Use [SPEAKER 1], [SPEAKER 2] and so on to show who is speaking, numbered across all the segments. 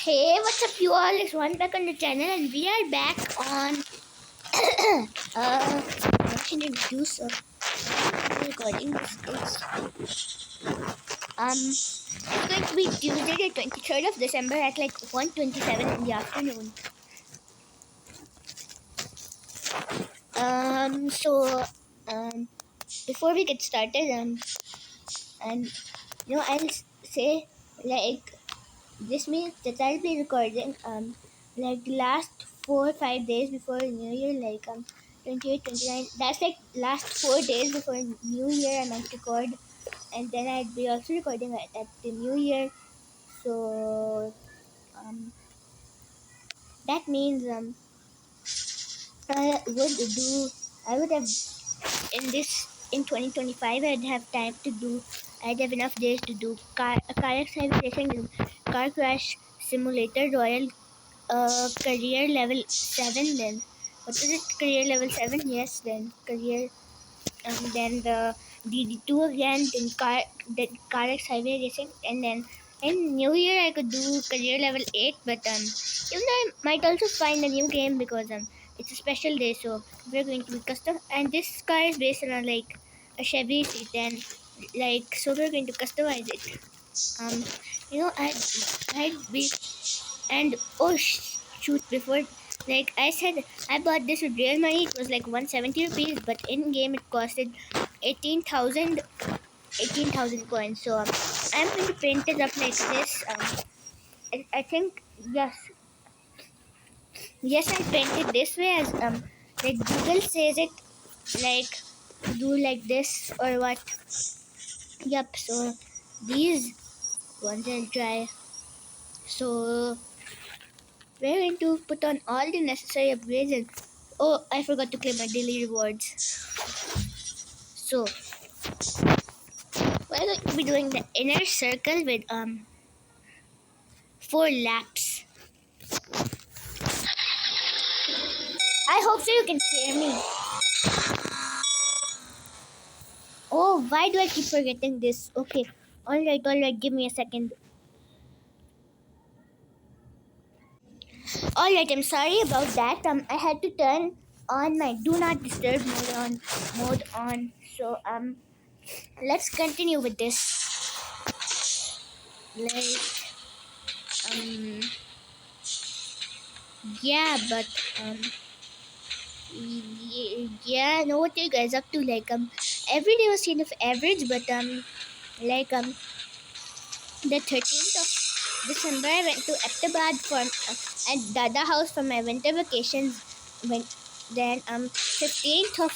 [SPEAKER 1] Hey, what's up you all? It's one back on the channel and we are back on I should introduce recording this it's going to be Tuesday the 23rd of December at like 1:27 in the afternoon. Before we get started and I'll say like this means that I'll be recording like last 4 or 5 days before New Year, like 28, 29. That's like last 4 days before New Year I might record, and then I'd be also recording at the New Year. So that means I would do I would have in 2025 I'd have enough days to do car accident racing, car crash simulator, royal career level 7. Then what is it, career level 7? Yes, then career, then the DD2 again, then car X highway racing, and then in New Year I could do career level 8. But even though I might also find a new game because it's a special day, so we're going to be custom, and this car is based on like a Chevy C10, like, so we're going to customize it. I'd be, and oh shoot, before, like I said, I bought this with real money. It was like 170 rupees, but in game it costed 18,000 coins. So I'm going to print it up like this. I think yes, I print it this way as like Google says it, like do like this or what. Yep. So these ones I'll try. So we're going to put on all the necessary upgrades, and oh, I forgot to claim my daily rewards. So we're going to be doing the inner circle with 4 laps. I hope so you can hear me. Oh, why do I keep forgetting this? Okay, alright, give me a second. Alright, I'm sorry about that. I had to turn on my do not disturb mode on. So let's continue with this. Like yeah, but yeah, I know what you guys up to. Like every day was kind of average, but like the 13th of December I went to Ahmedabad for at Dada house for my winter vacations. Then 15th of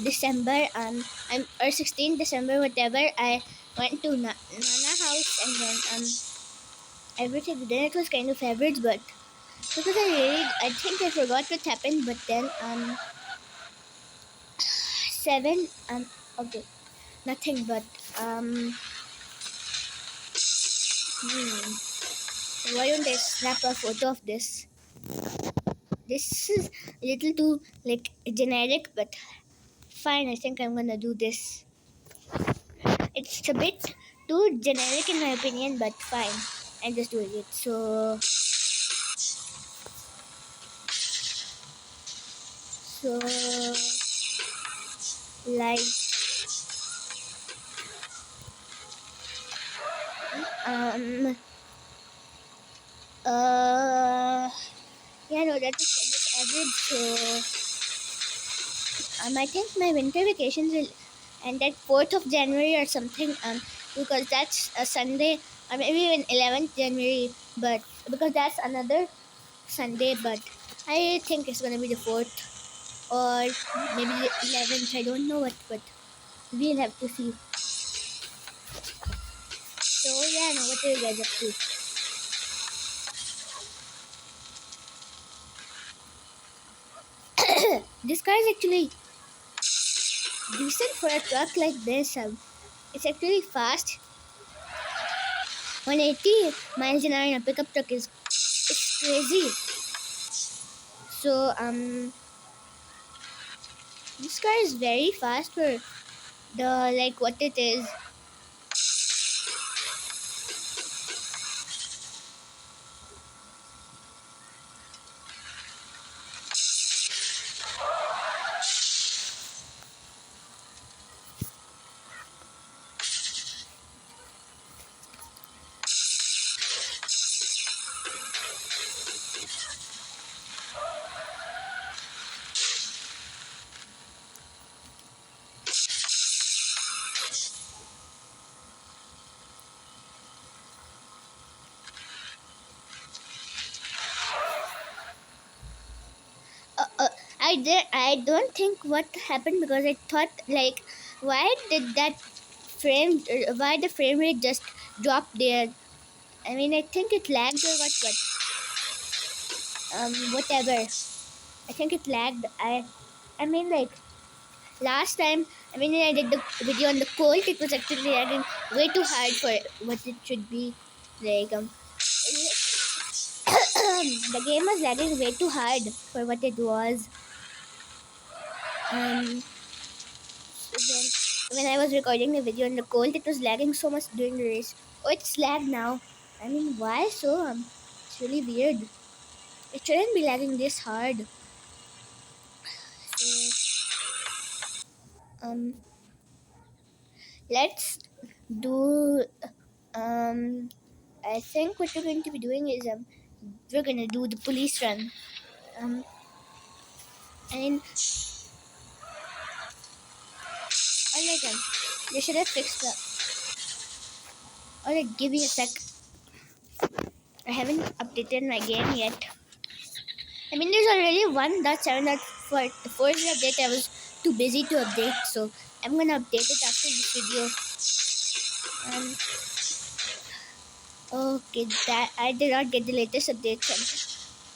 [SPEAKER 1] December or 16th December, whatever, I went to Nana house, and then everything. Then it was kind of average, but because I think I forgot what happened. But then 7 okay, nothing, but why don't I snap a photo of this? This is a little too like generic, but fine, I think I'm gonna do this. It's a bit too generic in my opinion, but fine, I'm just doing it. So like yeah, no, that is kind of average. So I think my winter vacations will end at 4th of January or something, because that's a Sunday, or maybe even 11th January, but because that's another Sunday. But I think it's gonna be the 4th or maybe the 11th. I don't know what, but we'll have to see. So yeah, no, what are you guys up to? This car is actually decent for a truck like this. It's actually fast. 180 miles an hour in a pickup truck is crazy. So this car is very fast for the like what it is. I don't think what happened because I thought like, why did that why the frame rate just dropped there? I mean, I think it lagged or whatever. I think it lagged. I mean, like last time. I mean, when I did the video on the Colt, it was actually lagging way too hard for what it should be. Like the game was lagging way too hard for what it was. Um, when I was recording the video on the Colt, it was lagging so much during the race. Oh, it's lagged now. I mean, why so? It's really weird. It shouldn't be lagging this hard. So, let's do. Um, I think what we're going to be doing is we're gonna do the police run. And alright, they should have fixed that. Alright, give me a sec. I haven't updated my game yet. I mean, there's already 1.7.4 update. I was too busy to update, so I'm gonna update it after this video. Okay, that I did not get the latest update.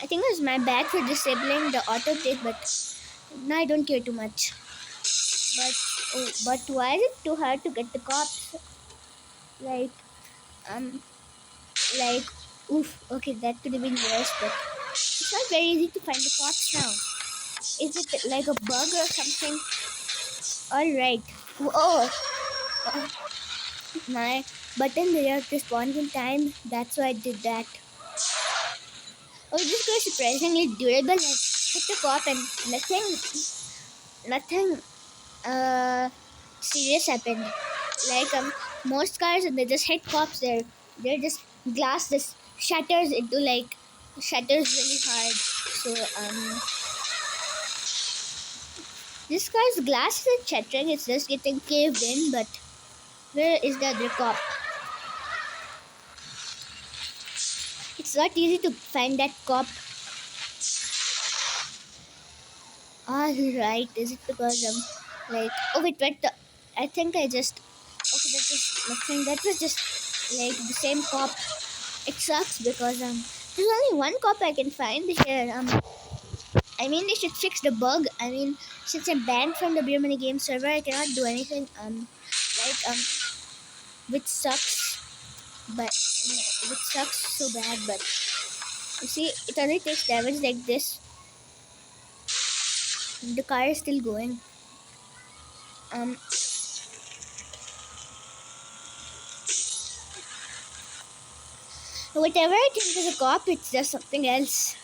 [SPEAKER 1] I think it was my bad for disabling the auto update, but no, I don't care too much. But why is it too hard to get the cops? Like, like, oof. Okay, that could have been worse, but it's not very easy to find the cops now. Is it like a bug or something? Alright. Oh, my button did not respond in time. That's why I did that. Oh, this guy is surprisingly durable. I hit the cop and nothing serious happened. Like most cars, they just hit cops. They're just glass just shatters really hard. So this car's glass isn't shattering. It's just getting caved in. But where is the other cop? It's not easy to find that cop. Alright, is it because oh wait, I think I just okay, that was nothing. That was just like the same cop. It sucks because there's only one cop I can find here. I mean they should fix the bug. I mean since I'm banned from the Beer Money Game server, I cannot do anything. Like which sucks, but which sucks so bad. But you see, it only takes damage like this. The car is still going. Whatever I think is a cop, it's just something else.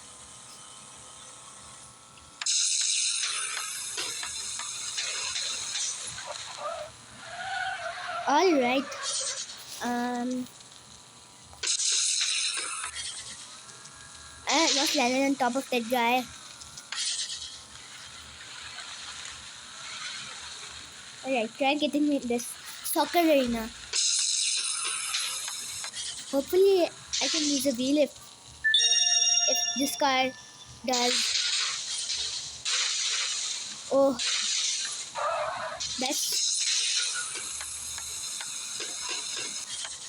[SPEAKER 1] Alright. I almost landed on top of that guy. Alright, try getting me in this soccer arena. Hopefully, I can use a wheel if this car does. Oh, that's.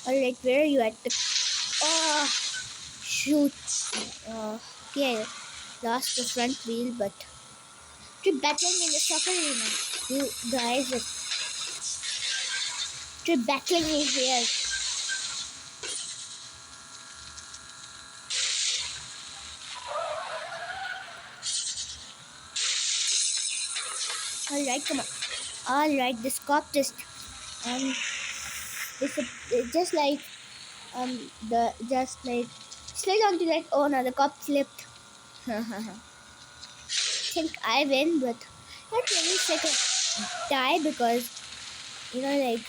[SPEAKER 1] Alright, where are you at? Oh, shoot. Okay, I lost the front wheel, but. You're battling in the soccer arena. You guys are battling me here. Alright, come on. Alright, this cop just just like slid onto that. Oh no, the cop flipped. I think I win, but not really. It's like a tie because like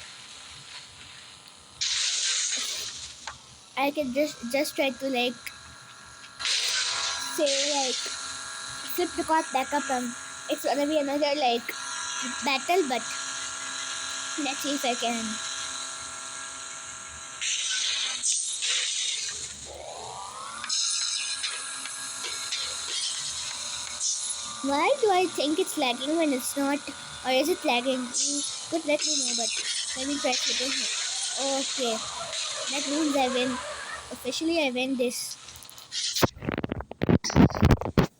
[SPEAKER 1] I can just try to say flip the cop back up and it's gonna be another battle, but let's see if I can. Why do I think it's lagging when it's not? Or is it lagging? You could let me know, but let me try flipping it. Okay, that means I win. Officially, I win this.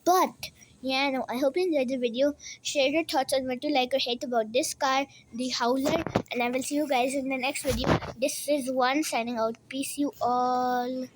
[SPEAKER 1] But yeah, no, I hope you enjoyed the video. Share your thoughts on what you like or hate about this car, the Howler, and I will see you guys in the next video. This is one signing out. Peace you all.